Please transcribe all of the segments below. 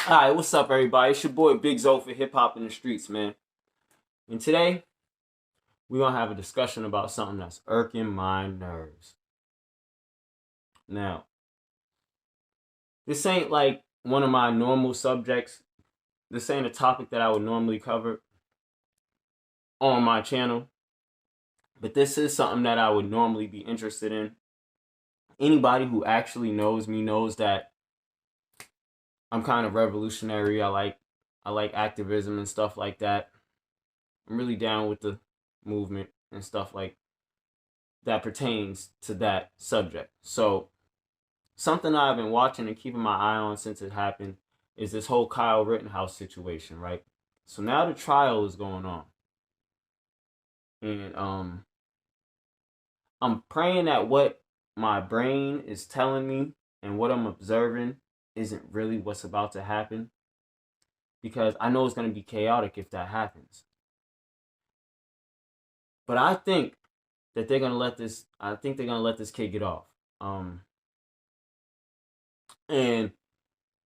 Alright, what's up, everybody? It's your boy Big Zo for Hip Hop in the Streets, man. And today, we're gonna have a discussion about something that's irking my nerves. Now, this ain't like one of my normal subjects. This ain't a topic that I would normally cover on my channel. But this is something that I would normally be interested in. Anybody who actually knows me knows that I'm kind of revolutionary. I like activism and stuff like that. I'm really down with the movement and stuff like that pertains to that subject. So something I've been watching and keeping my eye on since it happened is this whole Kyle Rittenhouse situation, right? So now the trial is going on. And I'm praying that what my brain is telling me and what I'm observing isn't really what's about to happen, because I know it's going to be chaotic if that happens. But I think that they're going to let this kid get off. And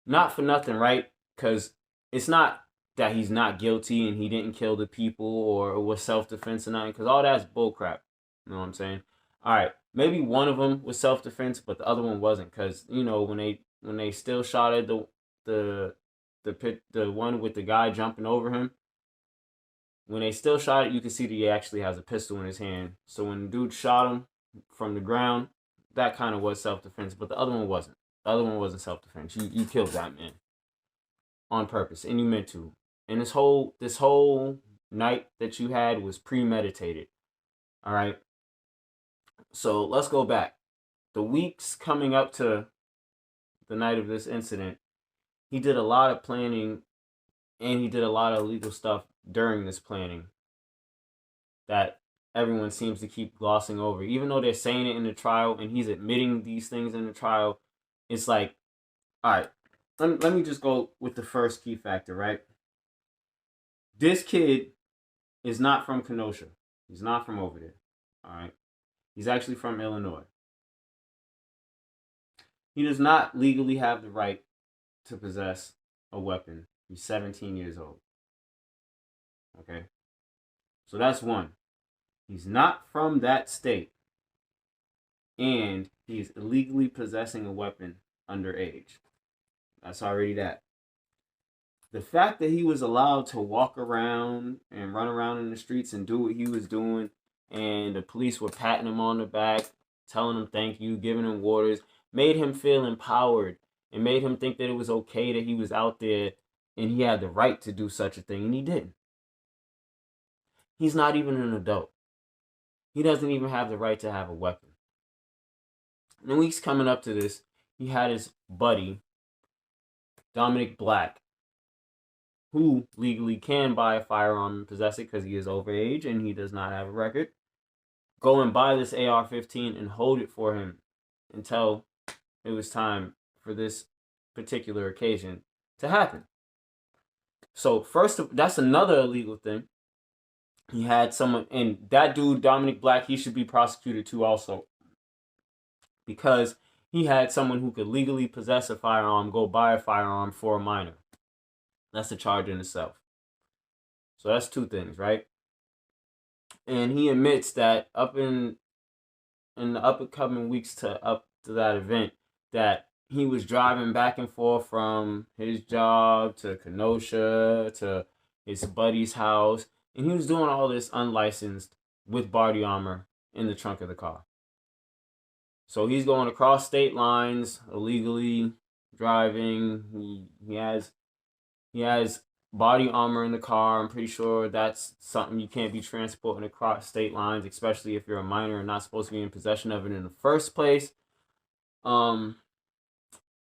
not for nothing, right? Because it's not that he's not guilty and he didn't kill the people or it was self-defense or nothing, because all that's bullcrap. You know what I'm saying? All right, maybe one of them was self-defense, but the other one wasn't, because when they still shot at the one with the guy jumping over him. When they still shot it, you can see that he actually has a pistol in his hand. So when the dude shot him from the ground, that kind of was self-defense, but the other one wasn't. The other one wasn't self-defense. You killed that man on purpose, and you meant to. And this whole night that you had was premeditated. All right. So let's go back. The weeks coming up to the night of this incident, he did a lot of planning, and he did a lot of illegal stuff during this planning that everyone seems to keep glossing over. Even though they're saying it in the trial and he's admitting these things in the trial, it's like, all right, let me just go with the first key factor, right? This kid is not from Kenosha. He's not from over there, all right? He's actually from Illinois. He does not legally have the right to possess a weapon. He's 17 years old. Okay? So that's one. He's not from that state. And he's illegally possessing a weapon underage. That's already that. The fact that he was allowed to walk around and run around in the streets and do what he was doing, and the police were patting him on the back, telling him thank you, giving him waters, made him feel empowered and made him think that it was okay that he was out there and he had the right to do such a thing, and he didn't. He's not even an adult. He doesn't even have the right to have a weapon. In the weeks coming up to this, he had his buddy, Dominic Black, who legally can buy a firearm and possess it because he is over age and he does not have a record, go and buy this AR-15 and hold it for him until it was time for this particular occasion to happen. So that's another illegal thing. He had someone, and that dude, Dominic Black, he should be prosecuted too also, because he had someone who could legally possess a firearm go buy a firearm for a minor. That's a charge in itself. So that's two things, right? And he admits that up in the upcoming weeks up to that event, that he was driving back and forth from his job to Kenosha to his buddy's house, and he was doing all this unlicensed with body armor in the trunk of the car. So he's going across state lines illegally driving. He has body armor in the car. I'm pretty sure that's something you can't be transporting across state lines, especially if you're a minor and not supposed to be in possession of it in the first place.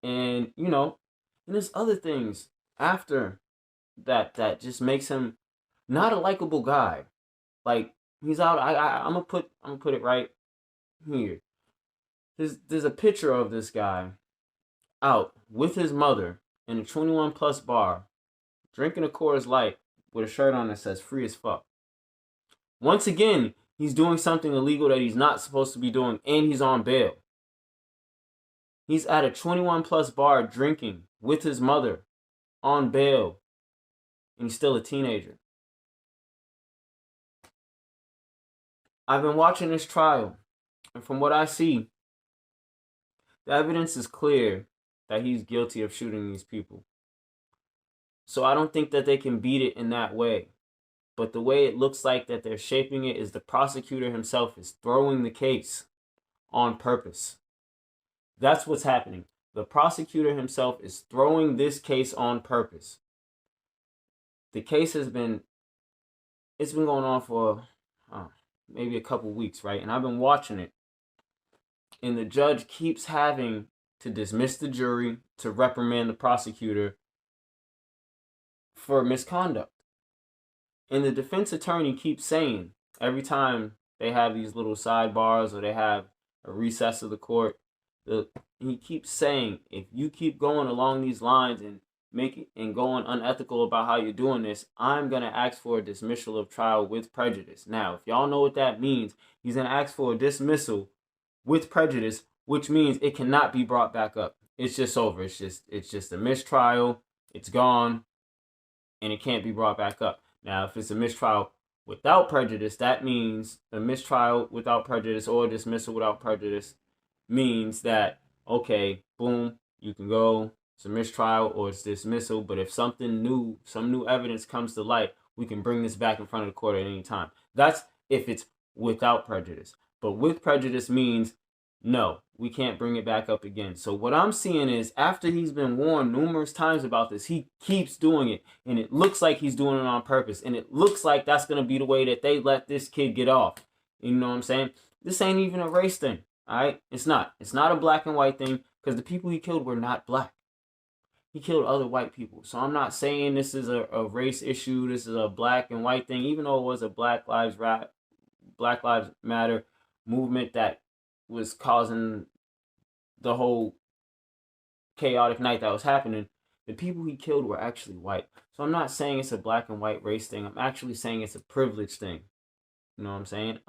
And there's other things after that just makes him not a likable guy. Like, he's out. I'm gonna put it right here. There's a picture of this guy out with his mother in a 21 plus bar, drinking a Coors Light with a shirt on that says "free as fuck." Once again, he's doing something illegal that he's not supposed to be doing, and he's on bail. He's at a 21 plus bar drinking with his mother on bail, and he's still a teenager. I've been watching this trial, and from what I see, the evidence is clear that he's guilty of shooting these people. So I don't think that they can beat it in that way. But the way it looks like that they're shaping it is the prosecutor himself is throwing the case on purpose. That's what's happening. The prosecutor himself is throwing this case on purpose. The case it's been going on for maybe a couple weeks, right? And I've been watching it. And the judge keeps having to dismiss the jury, to reprimand the prosecutor for misconduct. And the defense attorney keeps saying, every time they have these little sidebars or they have a recess of the court, he keeps saying, if you keep going along these lines and going unethical about how you're doing this, I'm going to ask for a dismissal of trial with prejudice. Now, if y'all know what that means, he's going to ask for a dismissal with prejudice, which means it cannot be brought back up. It's just over. It's just a mistrial. It's gone, and it can't be brought back up. Now, if it's a mistrial without prejudice, that means a mistrial without prejudice or a dismissal without prejudice means that, okay, boom, you can go. It's a mistrial or it's dismissal. But if some new evidence comes to light, we can bring this back in front of the court at any time. That's if it's without prejudice. But with prejudice means, no, we can't bring it back up again. So what I'm seeing is, after he's been warned numerous times about this, he keeps doing it. And it looks like he's doing it on purpose. And it looks like that's going to be the way that they let this kid get off. You know what I'm saying? This ain't even a race thing. All right? It's not. It's not a black and white thing, because the people he killed were not black. He killed other white people. So I'm not saying this is a race issue. This is a black and white thing, even though it was a Black Lives Matter movement that was causing the whole chaotic night that was happening. The people he killed were actually white. So I'm not saying it's a black and white race thing. I'm actually saying it's a privilege thing. You know what I'm saying?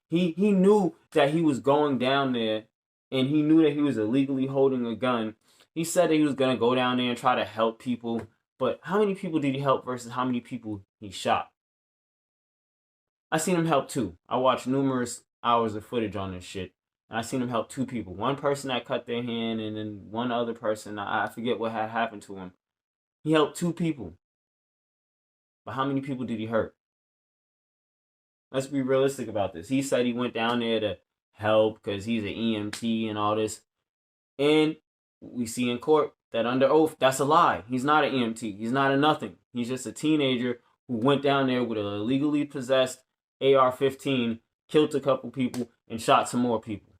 He knew that he was going down there, and he knew that he was illegally holding a gun. He said that he was going to go down there and try to help people. But how many people did he help versus how many people he shot? I seen him help too. I watched numerous hours of footage on this shit. And I seen him help two people. One person that cut their hand, and then one other person, I forget what had happened to him. He helped two people. But how many people did he hurt? Let's be realistic about this. He said he went down there to help because he's an EMT and all this. And we see in court that under oath, that's a lie. He's not an EMT. He's not a nothing. He's just a teenager who went down there with an illegally possessed AR-15, killed a couple people, and shot some more people.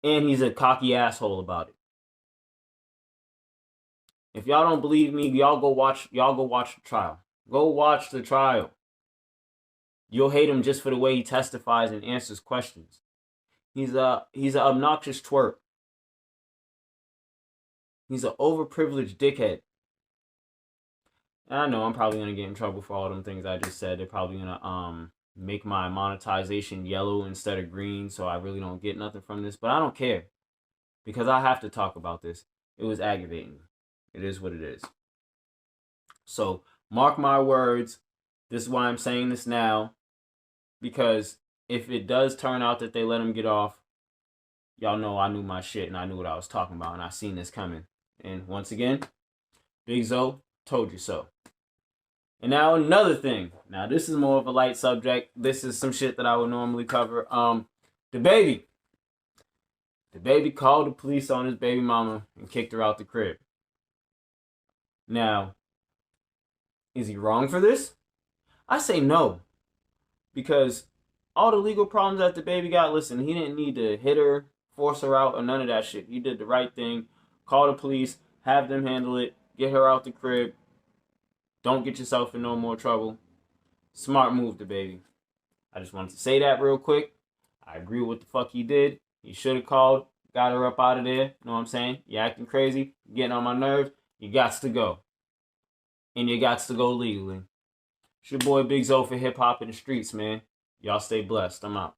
And he's a cocky asshole about it. If y'all don't believe me, y'all go watch the trial. Go watch the trial. You'll hate him just for the way he testifies and answers questions. He's an obnoxious twerp. He's an overprivileged dickhead. And I know I'm probably gonna get in trouble for all them things I just said. They're probably gonna make my monetization yellow instead of green, so I really don't get nothing from this. But I don't care, because I have to talk about this. It was aggravating. It is what it is. So mark my words. This is why I'm saying this now, because if it does turn out that they let him get off, y'all know I knew my shit and I knew what I was talking about, and I seen this coming. And once again, Big Zo told you so. And now another thing. Now this is more of a light subject. This is some shit that I would normally cover. The baby called the police on his baby mama and kicked her out the crib. Now, is he wrong for this? I say no. Because all the legal problems that the baby got, listen, he didn't need to hit her, force her out, or none of that shit. He did the right thing. Call the police, have them handle it, get her out the crib. Don't get yourself in no more trouble. Smart move, the baby. I just wanted to say that real quick. I agree with what the fuck he did. He should have called, got her up out of there. You know what I'm saying? You acting crazy, getting on my nerves. You gots to go. And you gots to go legally. It's your boy Big Zo for hip hop in the streets, man. Y'all stay blessed. I'm out.